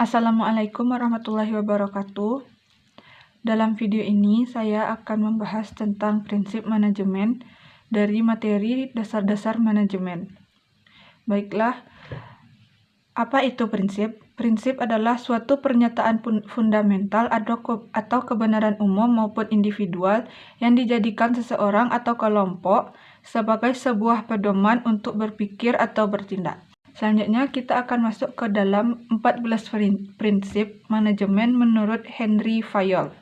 Assalamualaikum warahmatullahi wabarakatuh. Dalam video ini saya akan membahas tentang prinsip manajemen dari materi dasar-dasar manajemen. Baiklah, apa itu prinsip? Prinsip adalah suatu pernyataan fundamental atau kebenaran umum maupun individual yang dijadikan seseorang atau kelompok sebagai sebuah pedoman untuk berpikir atau bertindak. Selanjutnya kita akan masuk ke dalam 14 prinsip manajemen menurut Henry Fayol.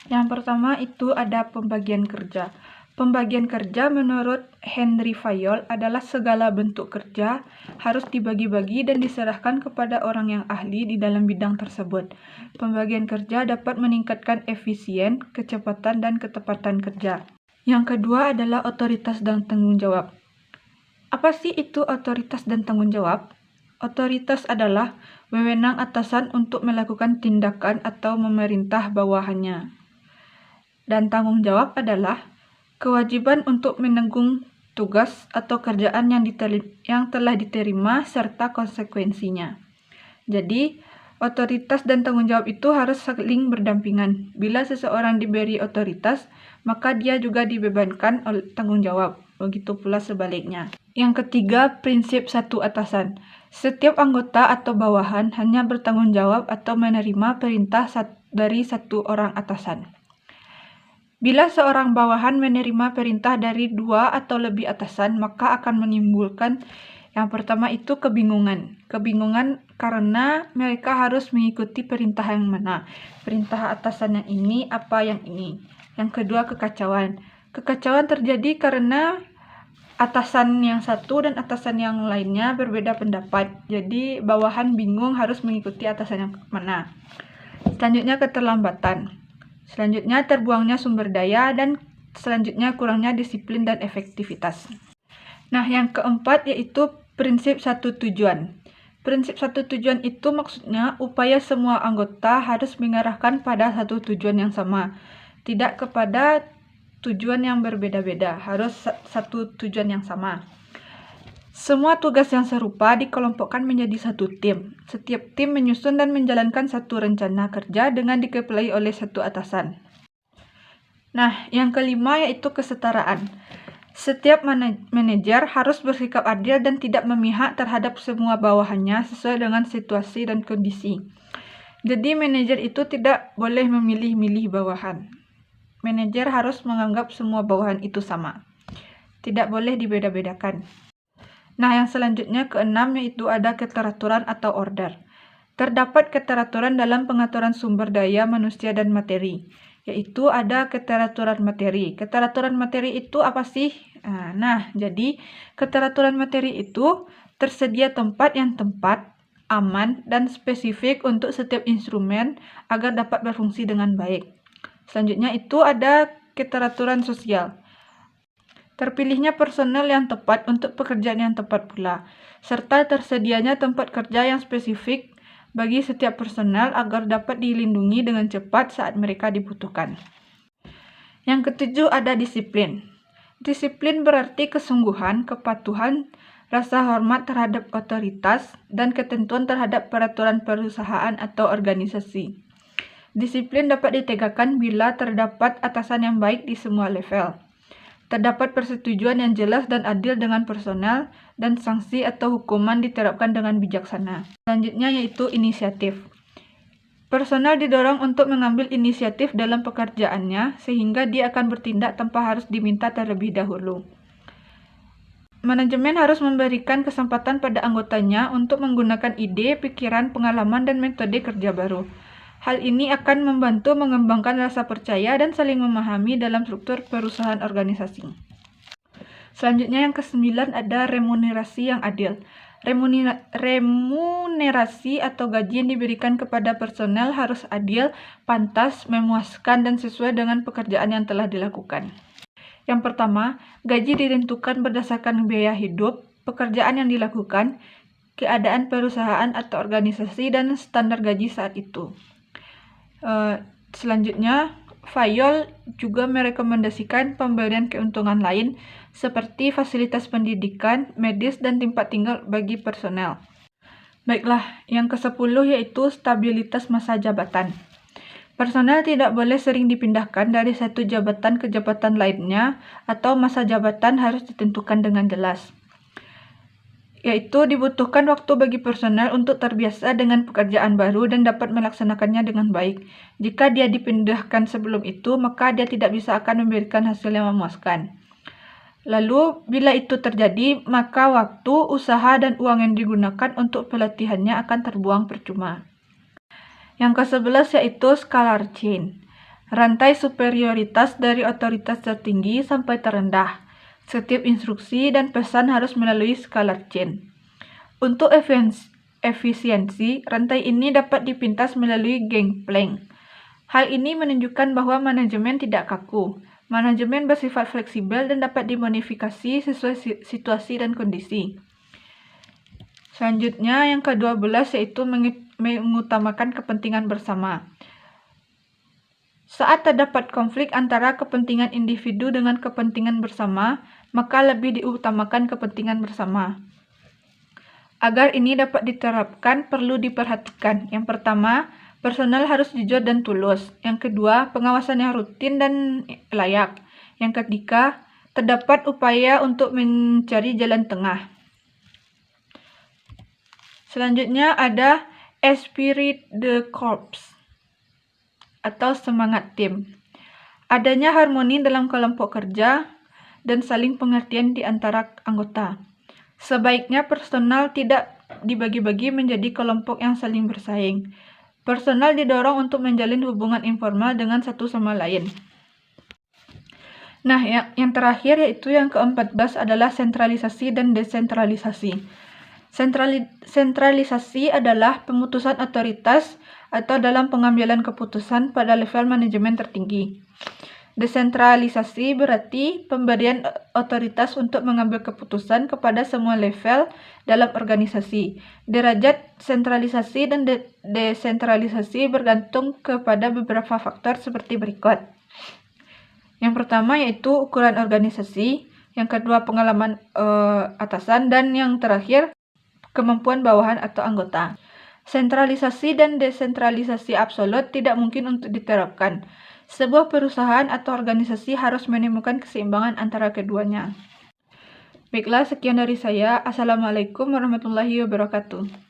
Yang pertama itu ada pembagian kerja. Pembagian kerja menurut Henry Fayol adalah segala bentuk kerja harus dibagi-bagi dan diserahkan kepada orang yang ahli di dalam bidang tersebut. Pembagian kerja dapat meningkatkan efisien, kecepatan, dan ketepatan kerja. Yang kedua adalah otoritas dan tanggung jawab. Apa sih itu otoritas dan tanggung jawab? Otoritas adalah wewenang atasan untuk melakukan tindakan atau memerintah bawahannya. Dan tanggung jawab adalah kewajiban untuk menanggung tugas atau kerjaan yang telah diterima serta konsekuensinya. Jadi, otoritas dan tanggung jawab itu harus saling berdampingan. Bila seseorang diberi otoritas, maka dia juga dibebankan oleh tanggung jawab. Begitu pula sebaliknya. Yang ketiga, prinsip satu atasan. Setiap anggota atau bawahan hanya bertanggung jawab atau menerima perintah dari satu orang atasan. Bila seorang bawahan menerima perintah dari dua atau lebih atasan, maka akan menimbulkan yang pertama itu kebingungan. Kebingungan karena mereka harus mengikuti perintah yang mana. Perintah atasan yang ini, apa yang ini. Yang kedua, kekacauan. Kekacauan terjadi karena atasan yang satu dan atasan yang lainnya berbeda pendapat. Jadi bawahan bingung harus mengikuti atasan yang mana. Selanjutnya keterlambatan. Selanjutnya terbuangnya sumber daya dan selanjutnya kurangnya disiplin dan efektivitas. Nah, yang keempat yaitu prinsip satu tujuan. Prinsip satu tujuan itu maksudnya upaya semua anggota harus mengarahkan pada satu tujuan yang sama, tidak kepada tujuan yang berbeda-beda, harus satu tujuan yang sama. Semua tugas yang serupa dikelompokkan menjadi satu tim. Setiap tim menyusun dan menjalankan satu rencana kerja dengan dikepalai oleh satu atasan. Nah, yang kelima yaitu kesetaraan. Setiap manajer harus bersikap adil dan tidak memihak terhadap semua bawahannya sesuai dengan situasi dan kondisi. Jadi manajer itu tidak boleh memilih-milih bawahan. Manajer harus menganggap semua bawahan itu sama. Tidak boleh dibeda-bedakan. Nah, yang selanjutnya keenam yaitu ada keteraturan atau order. Terdapat keteraturan dalam pengaturan sumber daya manusia dan materi, yaitu ada keteraturan materi. Keteraturan materi itu apa sih? Nah, jadi keteraturan materi itu tersedia tempat yang tepat, aman, dan spesifik untuk setiap instrumen agar dapat berfungsi dengan baik. Selanjutnya itu ada keteraturan sosial. Terpilihnya personel yang tepat untuk pekerjaan yang tepat pula, serta tersedianya tempat kerja yang spesifik bagi setiap personel agar dapat dilindungi dengan cepat saat mereka dibutuhkan. Yang ketujuh ada disiplin. Disiplin berarti kesungguhan, kepatuhan, rasa hormat terhadap otoritas, dan ketentuan terhadap peraturan perusahaan atau organisasi. Disiplin dapat ditegakkan bila terdapat atasan yang baik di semua level. Terdapat persetujuan yang jelas dan adil dengan personel, dan sanksi atau hukuman diterapkan dengan bijaksana. Selanjutnya yaitu inisiatif. Personel didorong untuk mengambil inisiatif dalam pekerjaannya sehingga dia akan bertindak tanpa harus diminta terlebih dahulu. Manajemen harus memberikan kesempatan pada anggotanya untuk menggunakan ide, pikiran, pengalaman, dan metode kerja baru. Hal ini akan membantu mengembangkan rasa percaya dan saling memahami dalam struktur perusahaan organisasi. Selanjutnya yang ke-9 ada remunerasi yang adil. Remunerasi atau gaji yang diberikan kepada personel harus adil, pantas, memuaskan, dan sesuai dengan pekerjaan yang telah dilakukan. Yang pertama, gaji ditentukan berdasarkan biaya hidup, pekerjaan yang dilakukan, keadaan perusahaan atau organisasi, dan standar gaji saat itu. Selanjutnya, Fayol juga merekomendasikan pemberian keuntungan lain seperti fasilitas pendidikan, medis, dan tempat tinggal bagi personel. Baiklah, yang ke-10 yaitu stabilitas masa jabatan. Personel tidak boleh sering dipindahkan dari satu jabatan ke jabatan lainnya atau masa jabatan harus ditentukan dengan jelas. Yaitu dibutuhkan waktu bagi personel untuk terbiasa dengan pekerjaan baru dan dapat melaksanakannya dengan baik. Jika dia dipindahkan sebelum itu, maka dia tidak bisa akan memberikan hasil yang memuaskan. Lalu, bila itu terjadi, maka waktu, usaha, dan uang yang digunakan untuk pelatihannya akan terbuang percuma. Yang ke-11 yaitu scalar chain. Rantai superioritas dari otoritas tertinggi sampai terendah. Setiap instruksi dan pesan harus melalui scalar chain. Untuk efisiensi, rantai ini dapat dipintas melalui gangplank. Hal ini menunjukkan bahwa manajemen tidak kaku. Manajemen bersifat fleksibel dan dapat dimodifikasi sesuai situasi dan kondisi. Selanjutnya, yang ke-12 yaitu mengutamakan kepentingan bersama. Saat terdapat konflik antara kepentingan individu dengan kepentingan bersama, maka lebih diutamakan kepentingan bersama. Agar ini dapat diterapkan, perlu diperhatikan. Yang pertama, personel harus jujur dan tulus. Yang kedua, pengawasan yang rutin dan layak. Yang ketiga, terdapat upaya untuk mencari jalan tengah. Selanjutnya ada esprit de corps atau semangat tim. Adanya harmoni dalam kelompok kerja dan saling pengertian di antara anggota. Sebaiknya personal tidak dibagi-bagi menjadi kelompok yang saling bersaing. Personal didorong untuk menjalin hubungan informal dengan satu sama lain. Nah, yang terakhir yaitu yang ke-14 adalah sentralisasi dan desentralisasi. Sentralisasi adalah pemutusan otoritas atau dalam pengambilan keputusan pada level manajemen tertinggi. Desentralisasi berarti pemberian otoritas untuk mengambil keputusan kepada semua level dalam organisasi. Derajat sentralisasi dan desentralisasi bergantung kepada beberapa faktor seperti berikut. Yang pertama yaitu ukuran organisasi, yang kedua pengalaman atasan, dan yang terakhir kemampuan bawahan atau anggota. Sentralisasi dan desentralisasi absolut tidak mungkin untuk diterapkan. Sebuah perusahaan atau organisasi harus menemukan keseimbangan antara keduanya. Baiklah, sekian dari saya. Assalamualaikum warahmatullahi wabarakatuh.